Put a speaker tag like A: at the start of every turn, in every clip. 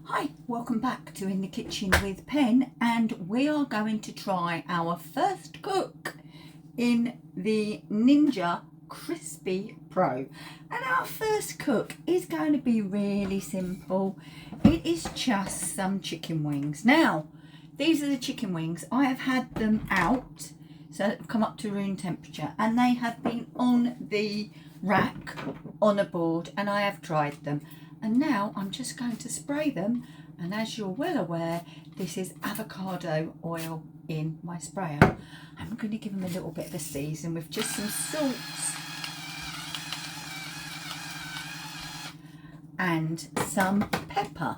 A: Hi, welcome back to In the Kitchen with Pen, and we are going to try our first cook in the Ninja Crispy Pro. And our first cook is going to be really simple. It is just some chicken wings. Now, these are the chicken wings. I have had them out, so they've come up to room temperature, and they have been on the rack on a board, and I have dried them. And now I'm just going to spray them, and as you're well aware, this is avocado oil in my sprayer. I'm going to give them a little bit of a season with just some salt and some pepper.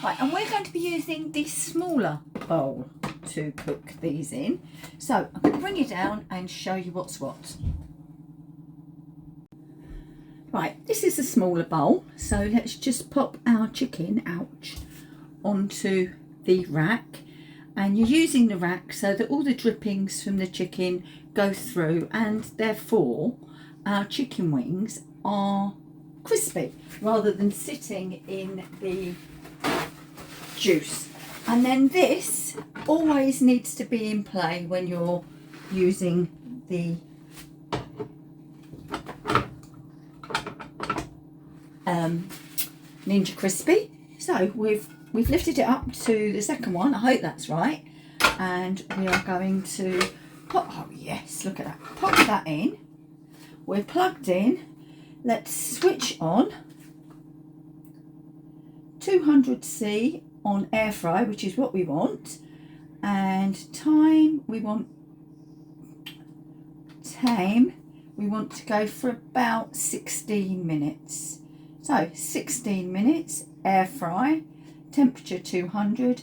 A: Right, and we're going to be using the smaller bowl to cook these in. So I'm going to bring you down and show you what's what. Right, this is a smaller bowl, so let's just pop our chicken, onto the rack. And you're using the rack so that all the drippings from the chicken go through, and therefore our chicken wings are crispy rather than sitting in the juice. And then this always needs to be in play when you're using the Ninja Crispy. So we've lifted it up to the second one, I hope that's right, and we are going to pop, oh yes, look at that, pop that in. We're plugged in. Let's switch on 200C on air fry, which is what we want, and time we want to go for about 16 minutes. So 16 minutes, air fry, temperature 200,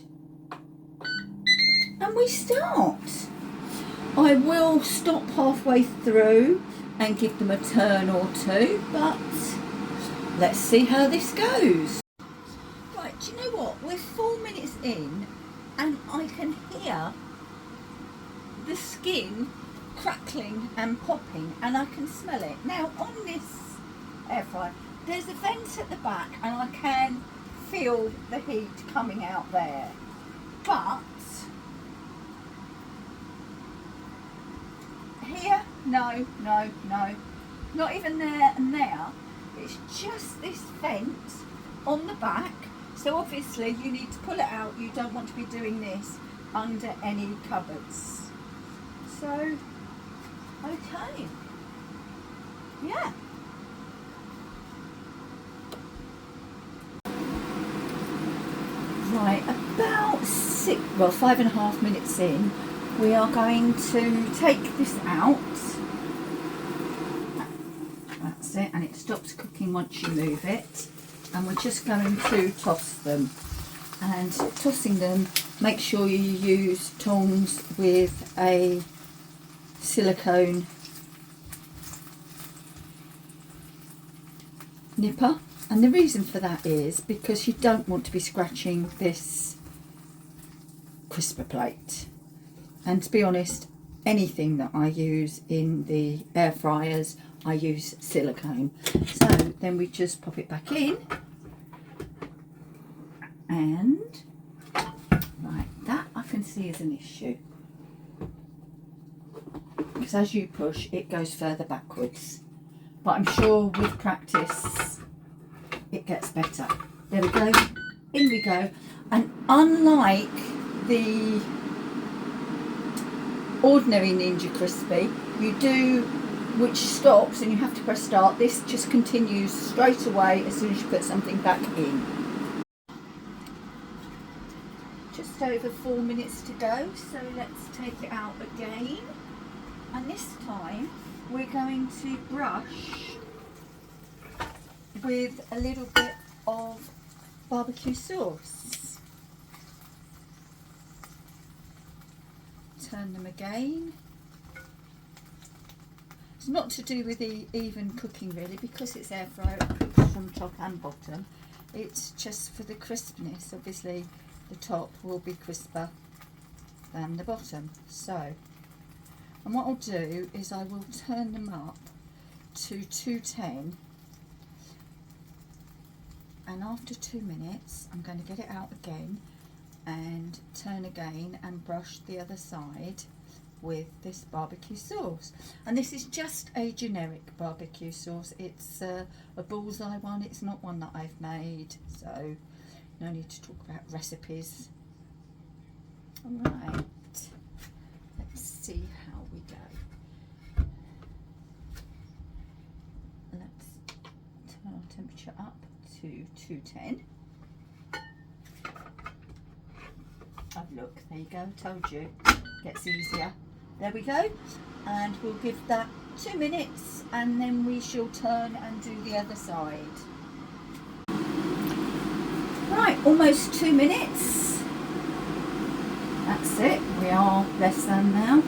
A: and we start. I will stop halfway through and give them a turn or two, but let's see how this goes. Right, do you know what? We're 4 minutes in and I can hear the skin crackling and popping, and I can smell it. Now on this air fryer, there's a vent at the back and I can feel the heat coming out there, but here, no, not even there and there. It's just this vent on the back, so obviously you need to pull it out. You don't want to be doing this under any cupboards. So, okay, yeah. Right, about 5.5 minutes in, we are going to take this out. That's it, and it stops cooking once you move it. And we're just going to toss them. And tossing them, make sure you use tongs with a silicone nipper. And the reason for that is because you don't want to be scratching this crisper plate. And to be honest, anything that I use in the air fryers, I use silicone. So then we just pop it back in. And right, that I can see is an issue, because as you push, it goes further backwards. But I'm sure with practice, it gets better. There we go, in we go. And unlike the ordinary Ninja Crispy, which stops and you have to press start, this just continues straight away as soon as you put something back in. Just over 4 minutes to go, so let's take it out again. And this time we're going to brush with a little bit of barbecue sauce. Turn them again. It's not to do with the even cooking really, because it's air fryer, it cooks from top and bottom. It's just for the crispness. Obviously the top will be crisper than the bottom. So, and what I'll do is I will turn them up to 210 and after 2 minutes I'm going to get it out again and turn again and brush the other side with this barbecue sauce. And this is just a generic barbecue sauce. It's a bullseye one, it's not one that I've made, so no need to talk about recipes. Alright, let's see how we go. Let's turn our temperature up to 210. Oh look, there you go, told you, gets easier. There we go, and we'll give that 2 minutes and then we shall turn and do the other side. Right, almost 2 minutes. That's it, we are less than now.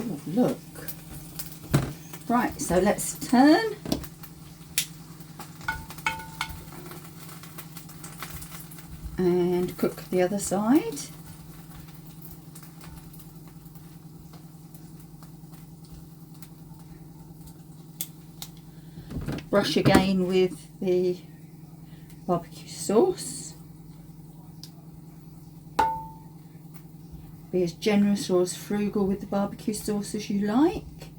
A: Oh look. Right, so let's turn. And cook the other side. Brush again with the barbecue sauce. Be as generous or as frugal with the barbecue sauce as you like.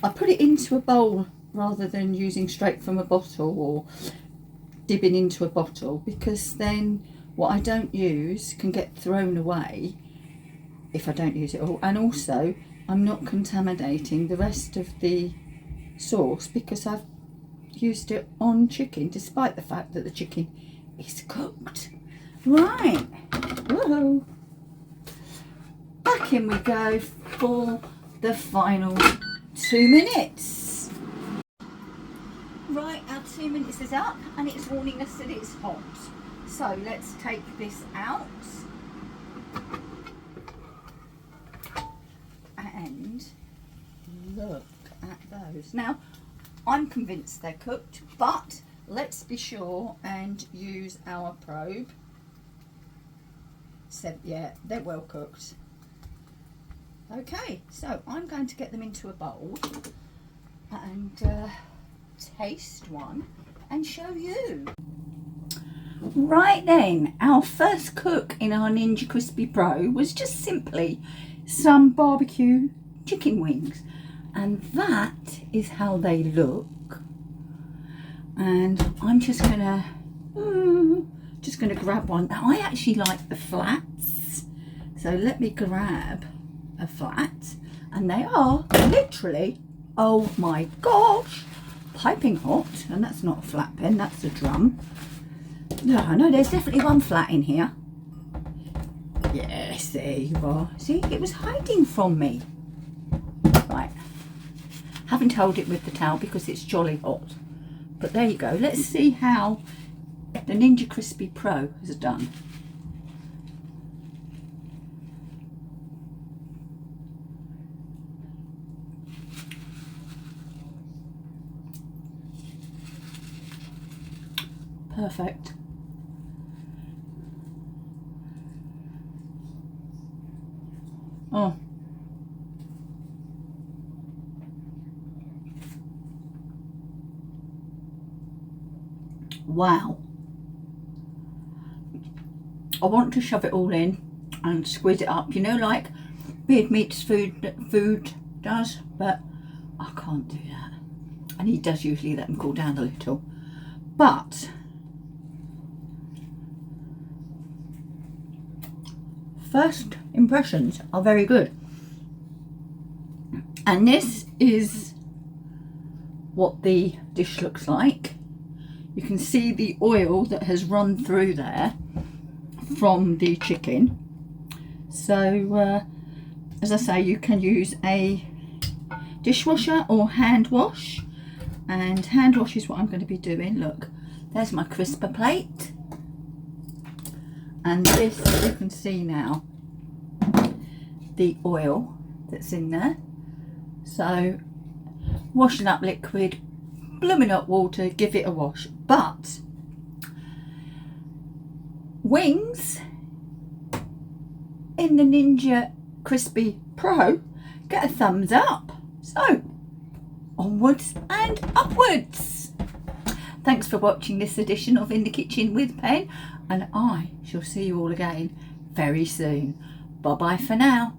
A: I put it into a bowl rather than using straight from a bottle or dipping into a bottle, because then what I don't use can get thrown away if I don't use it all, and also I'm not contaminating the rest of the sauce because I've used it on chicken despite the fact that the chicken is cooked. Right, whoa, back in we go for the final 2 minutes. Right, our 2 minutes is up and it's warning us that it's hot. So let's take this out and look at those. Now, I'm convinced they're cooked, but let's be sure and use our probe. So yeah, they're well cooked. Okay, so I'm going to get them into a bowl and taste one and show you. Right then, our first cook in our Ninja Crispy Pro was just simply some barbecue chicken wings, and that is how they look. And I'm just gonna grab one. Now, I actually like the flats, so let me grab a flat, and they are literally, oh my gosh, piping hot. And that's not a flat pen, that's a drum. No, there's definitely one flat in here. Yes, there you are. See, it was hiding from me. Right, haven't held it with the towel because it's jolly hot, but there you go. Let's see how the Ninja Crispy Pro has done. Perfect. Oh, wow. I want to shove it all in and squeeze it up, you know, like Beard Meats food does, but I can't do that. And he does usually let them cool down a little, but first impressions are very good. And this is what the dish looks like. You can see the oil that has run through there from the chicken. So as I say, you can use a dishwasher or hand wash, and hand wash is what I'm going to be doing. Look, there's my crisper plate, and this, you can see now the oil that's in there. So washing up liquid, blooming up water, give it a wash. But wings in the Ninja Crispy Pro get a thumbs up. So onwards and upwards. Thanks for watching this edition of In the Kitchen with Pen, and I shall see you all again very soon. Bye bye for now.